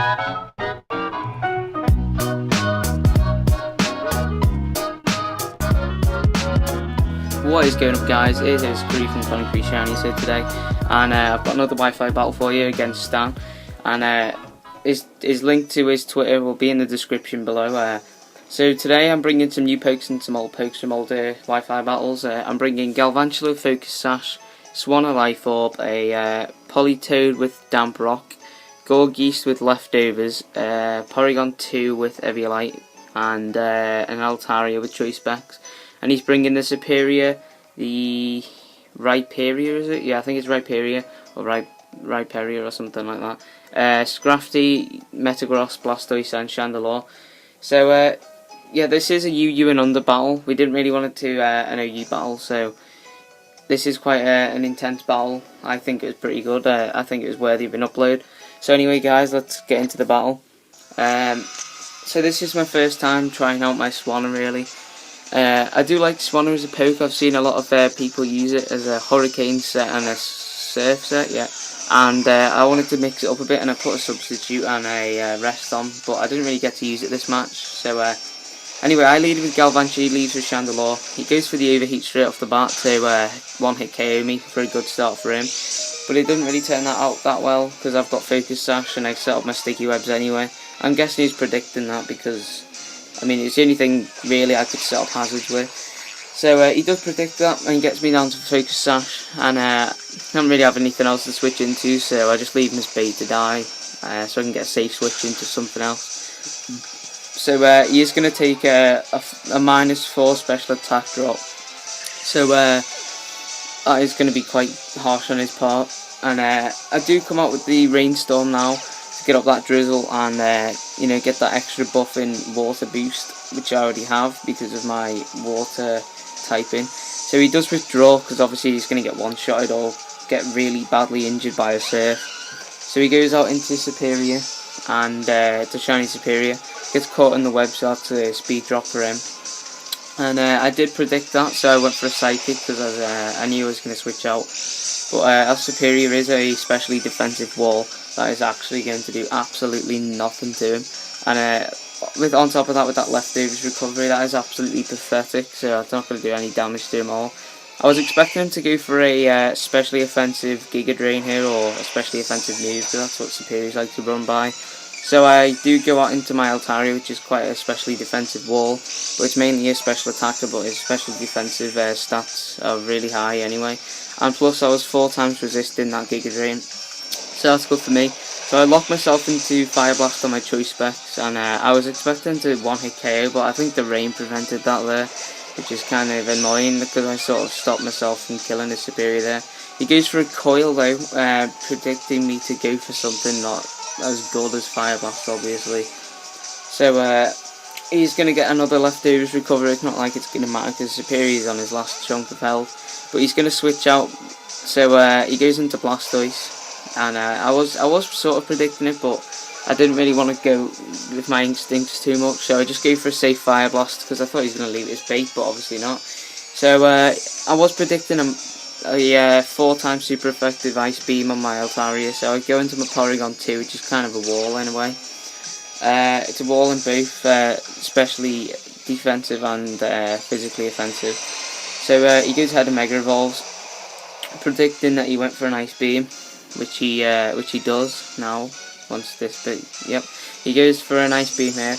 What is going up, guys? It is Cree from ConanCri Shiny here today, and I've got another Wi-Fi battle for you against Stan, and his link to his Twitter will be in the description below. So today I'm bringing some new pokes and some old pokes from older Wi-Fi battles. I'm bringing Galvantula Focus Sash, Swanna Life Orb, a Politoad with Damp Rock, Gorgeist with Leftovers, Porygon 2 with Eviolite, and an Altaria with Choice Specs. And he's bringing the Superior, the Rhyperior, is it? Yeah, I think it's Rhyperior, or Rhyperior or something like that. Scrafty, Metagross, Blastoise and Chandelure. So, yeah, this is a UU and under battle. We didn't really want it to an OU battle, so this is quite an intense battle. I think it was pretty good. I think it was worthy of an upload. So anyway, guys, let's get into the battle. So this is my first time trying out my Swanna, really. I do like Swanna as a poke. I've seen a lot of people use it as a Hurricane set and a Surf set, yeah. And I wanted to mix it up a bit, and I put a substitute and a rest on, but I didn't really get to use it this match. So anyway, I lead with Galvantula, he leads with Chandelure. He goes for the overheat straight off the bat to one-hit KO me for a good start for him. But it didn't really turn that out that well, because I've got Focus Sash and I set up my sticky webs anyway. I'm guessing he's predicting that because, I mean, it's the only thing really I could set up hazards with. So he does predict that, and he gets me down to Focus Sash, and I don't really have anything else to switch into, so I just leave him as bait to die, so I can get a safe switch into something else. So he is going to take a -4 special attack drop, so that is going to be quite harsh on his part. And I do come out with the Rainstorm now to get up that drizzle and you know, get that extra buff in water boost, which I already have because of my water typing. So he does withdraw because obviously he's going to get one-shotted or get really badly injured by a Surf. So he goes out into Superior, and to Shiny Superior, gets caught in the web, so that's a speed drop for him. And I did predict that, so I went for a Psychic because I knew I was going to switch out. But our Superior is a specially defensive wall that is actually going to do absolutely nothing to him. And on top of that, with that Leftovers recovery, that is absolutely pathetic, so it's not going to do any damage to him all. I was expecting him to go for a specially offensive Giga Drain here, or a specially offensive move, because that's what Superiors like to run by. So I do go out into my Altaria, which is quite a specially defensive wall, but it's mainly a special attacker, but his special defensive stats are really high anyway. And plus I was 4 times resisting that Giga Drain, so that's good for me. So I locked myself into Fire Blast on my Choice Specs, and I was expecting to one-hit KO, but I think the rain prevented that there, which is kind of annoying because I sort of stopped myself from killing his Superior there. He goes for a Coil though, predicting me to go for something not as good as Fire Blast, obviously. So he's going to get another Leftovers recovery. It's not like it's going to matter because Superior's on his last chunk of health, but he's going to switch out. So he goes into Blastoise. And I was sort of predicting it, but I didn't really want to go with my instincts too much, so I just go for a safe Fire Blast because I thought he was going to leave it as bait, but obviously not. So I was predicting a 4 times super effective Ice Beam on my Altaria, so I go into my Porygon 2, which is kind of a wall anyway. It's a wall in both, especially defensive and physically offensive. So he goes ahead and Mega Evolves, predicting that he went for an Ice Beam, which he does now. Once this bit, yep, he goes for an Ice Beam here,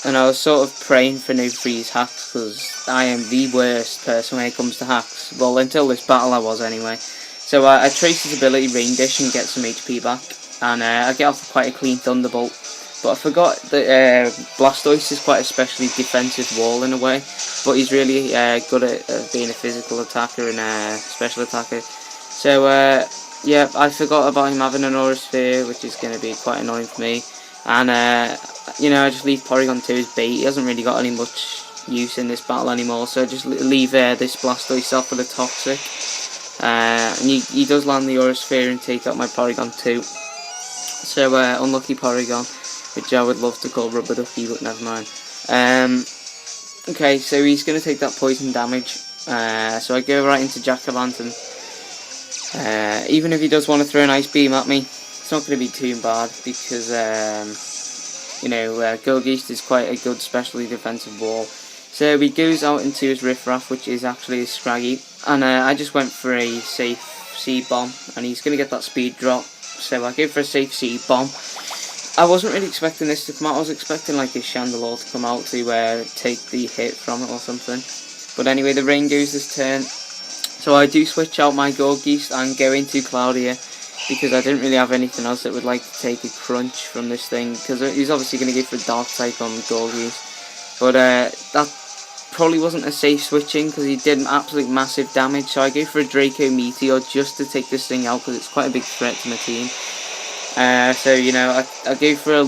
and I was sort of praying for no freeze hacks because I am the worst person when it comes to hacks. Well, until this battle I was anyway. So I trace his ability Rain Dish and get some HP back, and I get off quite a clean Thunderbolt. But I forgot that Blastoise is quite a specially defensive wall in a way, but he's really good at being a physical attacker and a special attacker. So yeah, I forgot about him having an Aura Sphere, which is going to be quite annoying for me. And you know, I just leave Porygon 2 as bait. He hasn't really got any much use in this battle anymore, so I just leave this Blastoise off with a Toxic. And he does land the Aura Sphere and take out my Porygon 2. So unlucky Porygon, which I would love to call Rubber Ducky, but never mind. Okay, so he's going to take that poison damage. So I go right into Jack-O-Lantern. Even if he does want to throw an Ice Beam at me, it's not going to be too bad because you know, Gilgeist is quite a good specially defensive wall. So he goes out into his Riffraff, which is actually a Scraggy, and I just went for a safe seed bomb, and he's going to get that speed drop. So I go for a safe seed bomb. I wasn't really expecting this to come out. I was expecting like a Chandelure to come out to take the hit from it or something. But anyway, the rain goes this turn. So I do switch out my Gilgeist and go into Cloudier, because I didn't really have anything else that would like to take a crunch from this thing, because he's obviously going to go for a Dark type on the Gilgeist. But that probably wasn't a safe switching, because he did absolute massive damage. So I go for a Draco Meteor just to take this thing out, because it's quite a big threat to my team. So, you know, I go for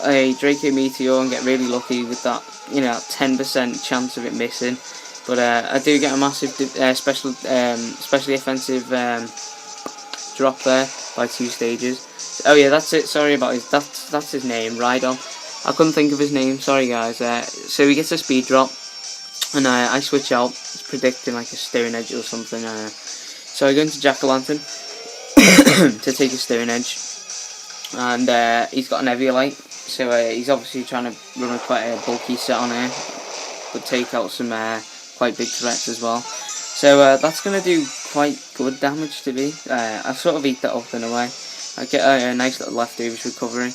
a Draco Meteor and get really lucky with that, you know, 10% chance of it missing. But I do get a massive specially offensive drop there by 2 stages. Oh yeah, that's it. Sorry about his. That's his name, Rhydon. I couldn't think of his name. Sorry guys. So he gets a speed drop, and I switch out. It's predicting like a Stone Edge or something. So I go into Jack-o'-lantern to take a Stone Edge. And he's got an Eviolite, so he's obviously trying to run quite a bulky set on here, but take out some quite big threats as well. So that's going to do quite good damage to me. I sort of eat that up in a way. I get a nice little leftovers recovery.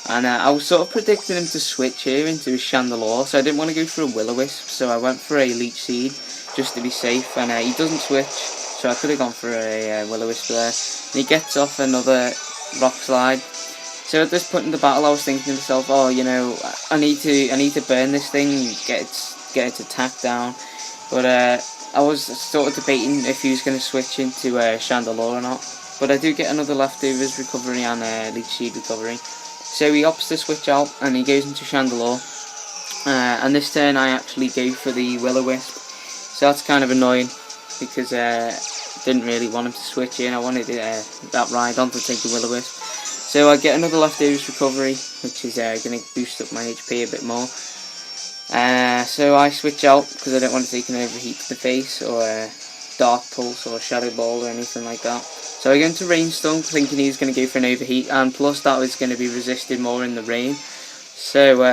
And I was sort of predicting him to switch here into a Chandelure, so I didn't want to go for a Will-O-Wisp, so I went for a Leech Seed just to be safe. And he doesn't switch, so I could have gone for a Will-O-Wisp there. And he gets off another Rock Slide. So at this point in the battle, I was thinking to myself, oh, you know, I need to burn this thing, get its attack down. But I was sort of debating if he was going to switch into Chandelure or not. But I do get another leftovers recovery and Leech Seed recovery. So he opts to switch out and he goes into Chandelure. And this turn I actually go for the Will-O-Wisp. So that's kind of annoying because I didn't really want him to switch in. I wanted that Rhydon to take the Will-O-Wisp. So I get another leftovers recovery, which is going to boost up my HP a bit more. So I switch out because I don't want to take an overheat to the face, or Dark Pulse or Shadow Ball or anything like that. So I go into Rainstorm thinking he's going to go for an overheat, and plus that was going to be resisted more in the rain. So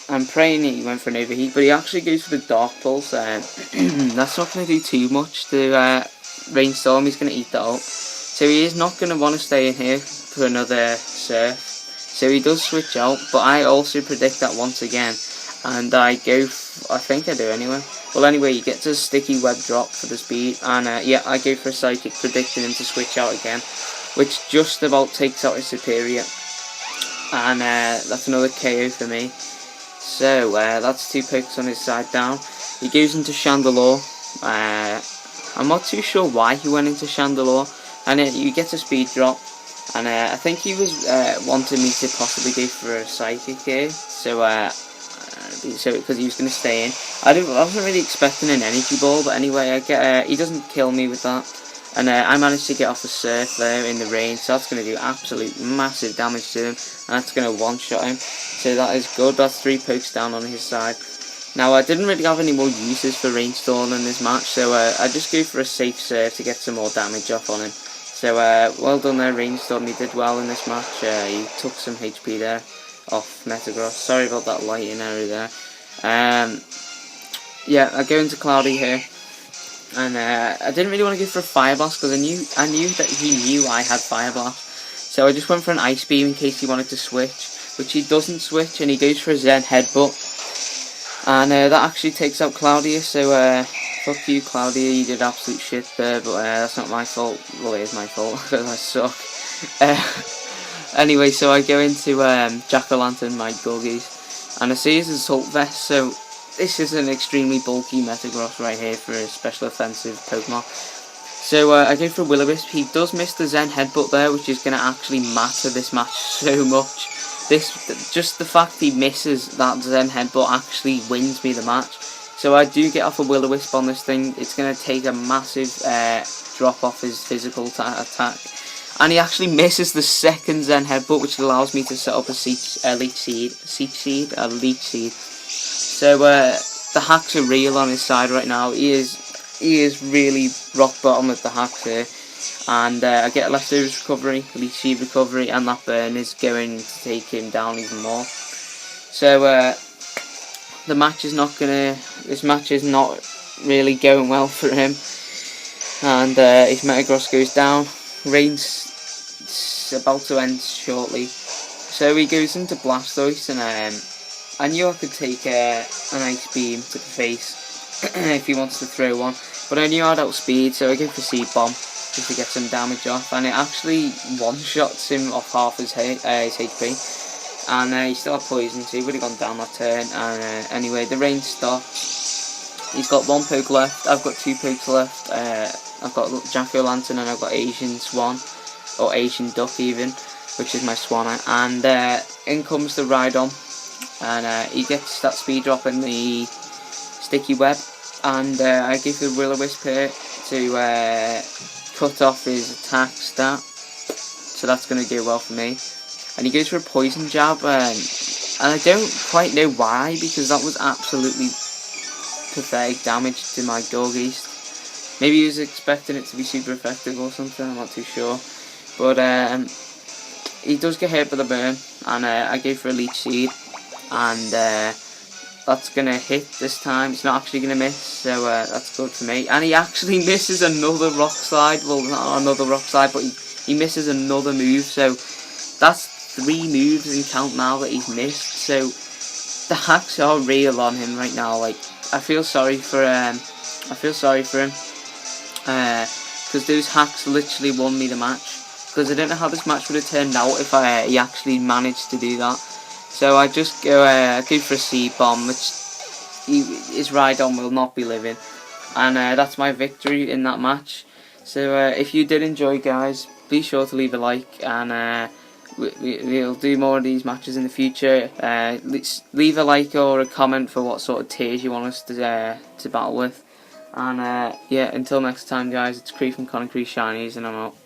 I'm praying he went for an overheat, but he actually goes for the Dark Pulse. That's not going to do too much to Rainstorm. He's going to eat that up. So he is not going to want to stay in here for another Surf. So he does switch out, but I also predict that once again. And I go, I think I do anyway. Well anyway, he gets a Sticky Web drop for the speed. And yeah, I go for a Psychic predicting him to switch out again, which just about takes out his Superior. And that's another KO for me. So that's 2 pokes on his side down. He goes into Chandelure. I'm not too sure why he went into Chandelure. And he gets a speed drop, and I think he was wanting me to possibly go for a Psychic here, so because he was going to stay in. I wasn't really expecting an Energy Ball, but anyway, I get he doesn't kill me with that, and I managed to get off the Surf there in the rain, so that's going to do absolute massive damage to him, and that's going to one-shot him, so that is good. That's 3 pokes down on his side. Now I didn't really have any more uses for Rainstorm in this match, so I just go for a safe Surf to get some more damage off on him. So well done there, Rainstorm. He did well in this match. He took some HP there off Metagross. Sorry about that lighting error there. Yeah, I go into Cloudy here, and I didn't really want to go for a Fire Blast because I knew that he knew I had Fire Blast. So I just went for an Ice Beam in case he wanted to switch, which he doesn't switch, and he goes for a Zen Headbutt, and that actually takes out Cloudier. So fuck you, Cloudier, you did absolute shit there, but that's not my fault. Well, it is my fault, because I suck. Anyway, so I go into Jack-o'-lantern, my Gilgeist, and I see his Assault Vest, so this is an extremely bulky Metagross right here for a special offensive Pokemon. So I go for Will-O-Wisp. He does miss the Zen Headbutt there, which is going to actually matter this match so much. Just the fact he misses that Zen Headbutt actually wins me the match. So I do get off a Will-O-Wisp on this thing. It's going to take a massive drop off his physical attack. And he actually misses the second Zen Headbutt, which allows me to set up a Leech Seed. So the hacks are real on his side right now. He is really rock bottom with the hacks here. and I get a leftovers recovery, leech seed recovery, and that burn is going to take him down even more. So the match is not gonna. This match is not really going well for him, and his Metagross goes down. Rain's about to end shortly, so he goes into Blastoise, and I knew I could take an Ice Beam to the face if he wants to throw one, but I knew I had outspeed, so I go for Seed Bomb just to get some damage off, and it actually one-shots him off half his HP, and he still had poison, so he would have gone down that turn. And anyway, the rain stopped. He's got one poke left, I've got two pokes left. I've got Jack-O-Lantern and I've got Asian Swan, or Asian Duck even, which is my Swanna, and in comes the Rhydon, and he gets that speed drop in the Sticky Web, and I give the Will-O-Wisp here to cut off his attack stat, so that's going to go well for me. And he goes for a Poison Jab, and I don't quite know why, because that was absolutely pathetic damage to my Dorgeist. Maybe he was expecting it to be super effective or something, I'm not too sure. But he does get hit by the burn, and I go for a Leech Seed, and that's going to hit this time. It's not actually going to miss, so that's good for me. And he actually misses another Rock Slide. Well, not another Rock Slide, but he misses another move. So that's 3 moves in count now that he's missed. So the hacks are real on him right now. Like, I feel sorry for him, because those hacks literally won me the match. Because I don't know how this match would have turned out if he actually managed to do that. So I just go for a Seed Bomb, which his Rhydon will not be living, and that's my victory in that match. So if you did enjoy, guys, be sure to leave a like, and we'll do more of these matches in the future. Leave a like or a comment for what sort of tiers you want us to battle with, and yeah, until next time, guys, it's Cree from ConanCri Shinies, and I'm out.